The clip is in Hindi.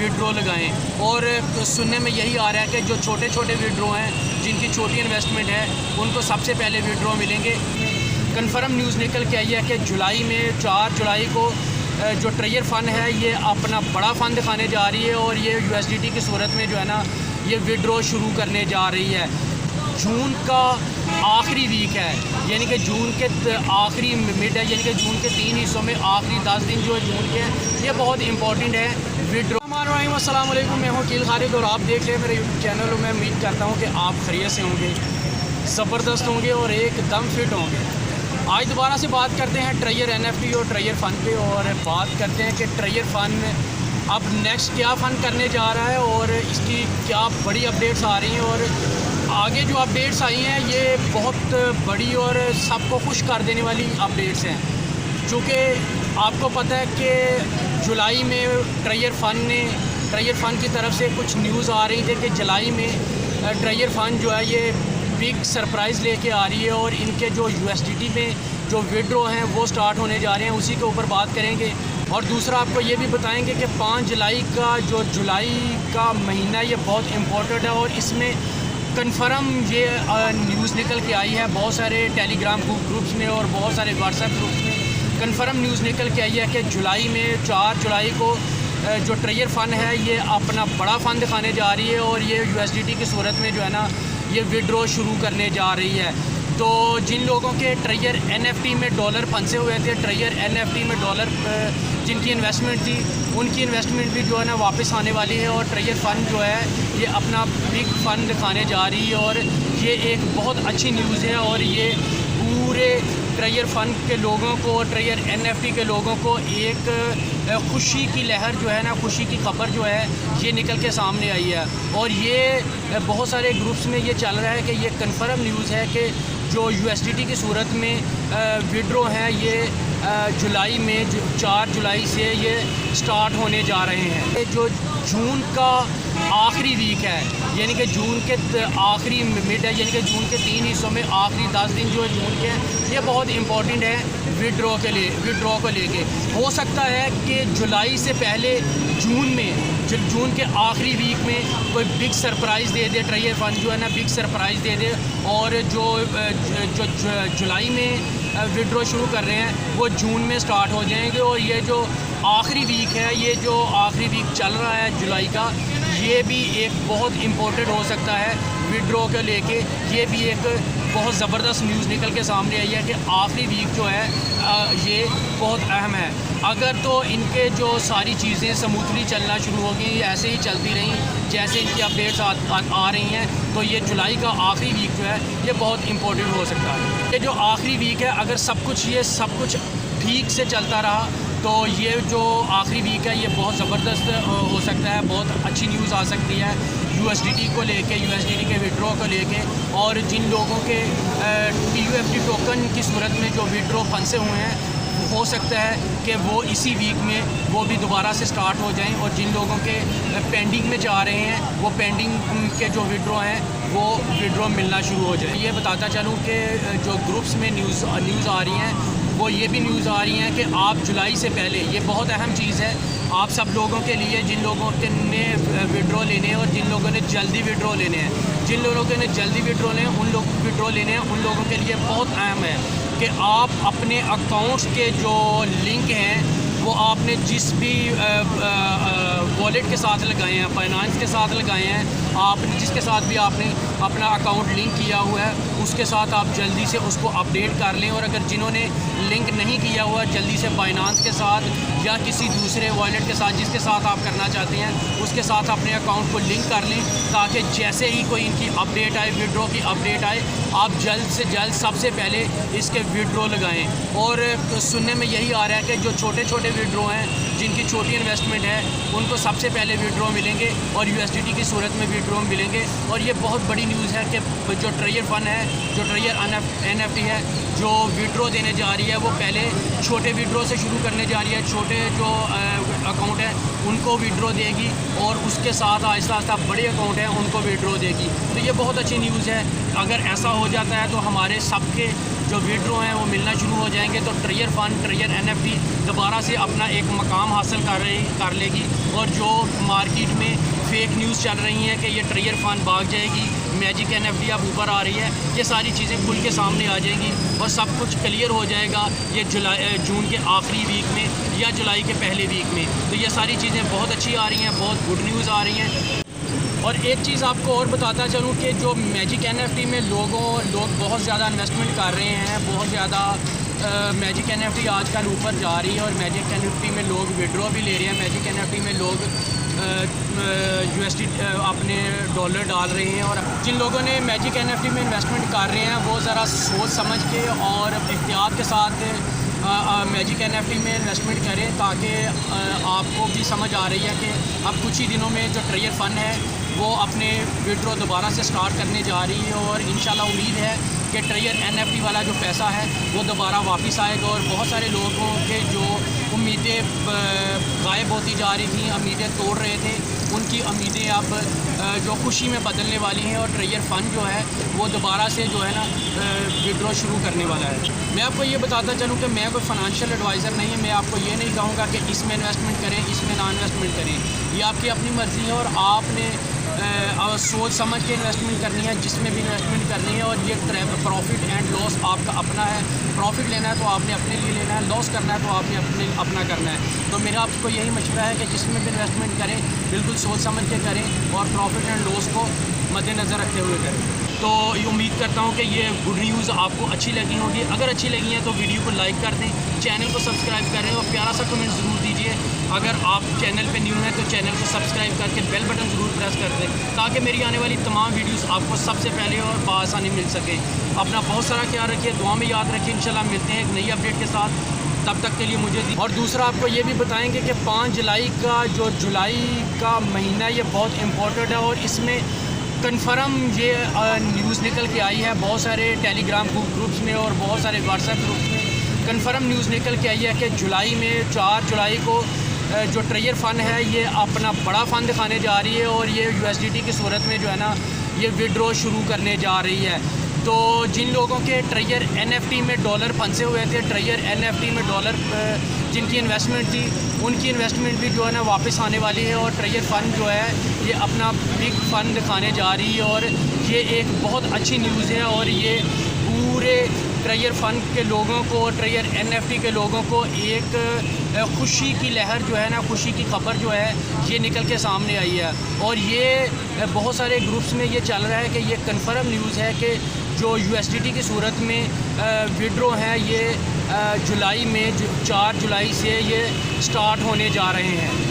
विड्रॉ लगाएं। और सुनने में यही आ रहा है कि जो छोटे छोटे विड्रॉ हैं, जिनकी छोटी इन्वेस्टमेंट है, उनको सबसे पहले विड्रॉ मिलेंगे। कन्फर्म न्यूज़ निकल के आई है कि जुलाई में 4 जुलाई को जो ट्रेजर फ़ंड है ये अपना बड़ा फ़ंड दिखाने जा रही है और ये USDT की सूरत में जो है ना ये विड्रॉ शुरू करने जा रही है। जून का आखिरी वीक है, यानी कि जून के आखिरी मिड है, यानी कि जून के 3 हिस्सों में आखिरी 10 दिन जो है जून के हैं, ये बहुत इंपॉर्टेंट है विड्रॉ। अस्सलाम वालेकुम, मैं हूँ कील खालिद और आप देख रहे हैं मेरे यूट्यूब चैनल। मैं उम्मीद करता हूँ कि आप खैरियत से होंगे, ज़बरदस्त होंगे और एकदम फिट होंगे। आज दोबारा से बात करते हैं ट्रेजर NFT और ट्रेजर फ़ंड पे, और बात करते हैं कि ट्रेजर फ़ंड अब नेक्स्ट क्या फ़ंड करने जा रहा है और इसकी क्या बड़ी अपडेट्स आ रही हैं। और आगे जो अपडेट्स आई हैं ये बहुत बड़ी और सबको खुश कर देने वाली अपडेट्स हैं, चूँकि आपको पता है कि जुलाई में ट्रेजर फ़ंड की तरफ से कुछ न्यूज़ आ रही थी कि जुलाई में ट्रेजर फ़ंड जो है ये बिग सरप्राइज़ लेके आ रही है और इनके जो USDT में जो विड्रॉ हैं वो स्टार्ट होने जा रहे हैं। उसी के ऊपर बात करेंगे और दूसरा आपको ये भी बताएंगे कि 5 जुलाई का जो जुलाई का महीना ये बहुत इम्पोर्टेंट है और इसमें कन्फर्म ये न्यूज़ निकल के आई है बहुत सारे टेलीग्राम ग्रुप्स में और बहुत सारे व्हाट्सएप ग्रुप्स में। कन्फर्म न्यूज़ निकल के आई है कि जुलाई में 4 जुलाई को जो ट्रेजर फ़ंड है ये अपना बड़ा फ़ंड दिखाने जा रही है और ये USDT की सूरत में जो है ना ये विड्रॉ शुरू करने जा रही है। तो जिन लोगों के ट्रेजर NFT में डॉलर फंसे हुए थे, ट्रेजर NFT में डॉलर जिनकी इन्वेस्टमेंट थी, उनकी इन्वेस्टमेंट भी जो है ना वापस आने वाली है और ट्रेजर फ़ंड जो है ये अपना बिग फ़ंड दिखाने जा रही है और ये एक बहुत अच्छी न्यूज़ है। और ये पूरे ट्रेजर फ़ंड के लोगों को, ट्रेजर NFT के लोगों को एक खुशी की लहर जो है ना, खुशी की खबर जो है ये निकल के सामने आई है। और ये बहुत सारे ग्रुप्स में ये चल रहा है कि ये कन्फर्म न्यूज़ है कि जो USDT की सूरत में विड्रॉ हैं ये जुलाई में 4 जुलाई से ये स्टार्ट होने जा रहे हैं। जो जून का आखिरी वीक है, यानी कि जून के आखिरी मिड है, यानी कि जून के 3 हिस्सों में आखिरी 10 दिन जो है जून के हैं, ये बहुत इंपॉर्टेंट है विड्रॉ को लेके। हो सकता है कि जुलाई से पहले जून के आखिरी वीक में कोई बिग सरप्राइज़ दे दे, ट्रेजर फ़ंड जो है ना बिग सरप्राइज़ दे दे और जो जुलाई में विड्रॉ शुरू कर रहे हैं वो जून में स्टार्ट हो जाएंगे। और ये जो आखिरी वीक है, ये जो आखिरी वीक चल रहा है जुलाई का, ये भी एक बहुत इम्पोर्टेंट हो सकता है विड्रॉ को लेके। ये भी एक बहुत ज़बरदस्त न्यूज़ निकल के सामने आई है कि आखिरी वीक जो है ये बहुत अहम है। अगर तो इनके जो सारी चीज़ें स्मूथली चलना शुरू होगी, ऐसे ही चलती रहीं जैसे इनकी अपडेट्स आ रही हैं, तो ये जुलाई का आखिरी वीक जो है ये बहुत इम्पोर्टेंट हो सकता है। ये जो आखिरी वीक है, अगर सब कुछ ठीक से चलता रहा तो ये जो आखिरी वीक है ये बहुत ज़बरदस्त हो सकता है, बहुत अच्छी न्यूज़ आ सकती है USDT को लेके, USDT के विड्रॉ को लेके। और जिन लोगों के TUFT टोकन की सूरत में जो विड्रॉ फंसे हुए हैं, हो सकता है कि वो इसी वीक में वो भी दोबारा से स्टार्ट हो जाएं। और जिन लोगों के पेंडिंग में जा रहे हैं, वो पेंडिंग के जो विड्रॉ हैं वो विड्रॉ मिलना शुरू हो जाए। ये बताता चलूँ कि जो ग्रुप्स में न्यूज़ आ रही हैं वो ये भी न्यूज़ आ रही हैं कि आप जुलाई से पहले, ये बहुत अहम चीज़ है आप सब लोगों के लिए, जिन लोगों के ने विड्रॉ लेने हैं और जिन लोगों ने जल्दी विड्रॉ लेने हैं, जिन लोगों ने जल्दी विड्रॉ लेने हैं उन लोगों के लिए बहुत अहम है कि आप अपने अकाउंट्स के जो लिंक हैं वो आपने जिस भी वॉलेट के साथ लगाए हैं, फाइनेंस के साथ लगाए हैं, आपने जिसके साथ भी आपने अपना अकाउंट लिंक किया हुआ है उसके साथ आप जल्दी से उसको अपडेट कर लें। और अगर जिन्होंने लिंक नहीं किया हुआ, जल्दी से बाइनांस के साथ या किसी दूसरे वॉलेट के साथ जिसके साथ आप करना चाहते हैं उसके साथ अपने अकाउंट को लिंक कर लें, ताकि जैसे ही कोई इनकी अपडेट आए, विड्रॉ की अपडेट आए, आप जल्द से जल्द सबसे पहले इसके विड्रॉ लगाएँ। और सुनने में यही आ रहा है कि जो छोटे छोटे विड्रॉ हैं, जिनकी छोटी इन्वेस्टमेंट है, उनको सबसे पहले विड्रॉ मिलेंगे और USDT की सूरत में विड्रॉ मिलेंगे। और ये बहुत बड़ी न्यूज़ है कि जो ट्रेजर फ़ंड है, जो ट्रेजर NFT है, जो विड्रॉ देने जा रही है वो पहले छोटे विड्रॉ से शुरू करने जा रही है। छोटे जो अकाउंट है उनको विड्रॉ देगी और उसके साथ आहिस्ता आहिस्ता बड़े अकाउंट हैं उनको विड्रॉ देगी। तो ये बहुत अच्छी न्यूज़ है। अगर ऐसा हो जाता है तो हमारे सबके जो विड्रो हैं वो मिलना शुरू हो जाएंगे, तो ट्रेयर फ़ंड, ट्रेयर NFT दोबारा से अपना एक मकाम हासिल कर लेगी। और जो मार्केट में फ़ेक न्यूज़ चल रही हैं कि ये ट्रेयर फ़ंड भाग जाएगी, मैजिक NFT अब ऊपर आ रही है, ये सारी चीज़ें खुल के सामने आ जाएंगी और सब कुछ क्लियर हो जाएगा ये जून के आखिरी वीक में या जुलाई के पहले वीक में। तो ये सारी चीज़ें बहुत अच्छी आ रही हैं, बहुत गुड न्यूज़ आ रही हैं। और एक चीज़ आपको और बताता चलूँ कि जो मैजिक NFT में लोग बहुत ज़्यादा इन्वेस्टमेंट कर रहे हैं, बहुत ज़्यादा मैजिक NFT आजकल ऊपर जा रही है और मैजिक NFT में लोग विड्रॉ भी ले रहे हैं। मैजिक NFT में लोग USD अपने डॉलर डाल रहे हैं। और जिन लोगों ने मैजिक NFT में इन्वेस्टमेंट कर रहे हैं वो ज़रा सोच समझ के और एहतियात के साथ मैजिक NFT में इन्वेस्टमेंट करें, ताकि आपको भी समझ आ रही है कि अब कुछ ही दिनों में जो ट्रेयर फ़ंड है वो अपने विड्रॉ दोबारा से स्टार्ट करने जा रही है। और इंशाल्लाह उम्मीद है कि ट्रेयर NFT वाला जो पैसा है वो दोबारा वापस आएगा। और बहुत सारे लोगों के जो उम्मीदें गायब होती जा रही थी, उम्मीदें तोड़ रहे थे, उनकी उम्मीदें अब जो खुशी में बदलने वाली हैं। और ट्रेयर फ़ंड जो है वो दोबारा से जो है ना विड्रॉ शुरू करने वाला है। मैं आपको ये बताता चलूँ कि मैं कोई फ़ाइनेंशियल एडवाइज़र नहीं है। मैं आपको ये नहीं कहूँगा कि इसमें इन्वेस्टमेंट करें, इसमें ना इन्वेस्टमेंट करें, ये आपकी अपनी मर्ज़ी है और आपने सोच समझ के इन्वेस्टमेंट करनी है जिसमें भी इन्वेस्टमेंट करनी है। और ये प्रॉफिट एंड लॉस आपका अपना है। प्रॉफिट लेना है तो आपने अपने लिए लेना है, लॉस करना है तो आपने अपना करना है। तो मेरा आपको यही मशवरा है कि जिसमें भी इन्वेस्टमेंट करें बिल्कुल सोच समझ के करें और प्रॉफिट एंड लॉस को मद्देनज़र रखते हुए करें। तो ये उम्मीद करता हूँ कि ये गुड न्यूज़ आपको अच्छी लगी होगी। अगर अच्छी लगी है तो वीडियो को लाइक कर दें, चैनल को सब्सक्राइब करें और प्यारा सा कमेंट ज़रूर दीजिए। अगर आप चैनल पे न्यू हैं तो चैनल को सब्सक्राइब करके बेल बटन ज़रूर प्रेस कर दें, ताकि मेरी आने वाली तमाम वीडियोस आपको सबसे पहले और बआसानी मिल सके। अपना बहुत सारा ख्याल रखिए, दुआ में याद रखिए। इंशाल्लाह मिलते हैं एक नई अपडेट के साथ, तब तक के लिए मुझे और दूसरा आपको ये भी बताएंगे कि 5 जुलाई का जो जुलाई का महीना ये बहुत इम्पोर्टेंट है और इसमें कन्फर्म ये न्यूज़ निकल के आई है बहुत सारे टेलीग्राम ग्रुप्स में और बहुत सारे व्हाट्सएप ग्रुप्स में। कन्फर्म न्यूज़ निकल के आई है कि जुलाई में 4 जुलाई को जो ट्रेयर फ़ंड है ये अपना बड़ा फ़ंड दिखाने जा रही है और ये USDT की सूरत में जो है ना ये विड्रॉ शुरू करने जा रही है। तो जिन लोगों के ट्रेयर NFT में डॉलर फंसे हुए थे, ट्रेयर NFT में डॉलर जिनकी इन्वेस्टमेंट थी, उनकी इन्वेस्टमेंट भी जो है ना वापस आने वाली है। और ट्रेयर फ़ंड जो है ये अपना बिग फ़ंड दिखाने जा रही है और ये एक बहुत अच्छी न्यूज़ है। और ये पूरे ट्रेयर फ़ंड के लोगों को, ट्रेयर NFT के लोगों को एक खुशी की लहर जो है ना, खुशी की खबर जो है ये निकल के सामने आई है। और ये बहुत सारे ग्रुप्स में ये चल रहा है कि ये कन्फर्म न्यूज़ है कि जो USDT की सूरत में विड्रॉ है ये जुलाई में 4 जुलाई से ये स्टार्ट होने जा रहे हैं।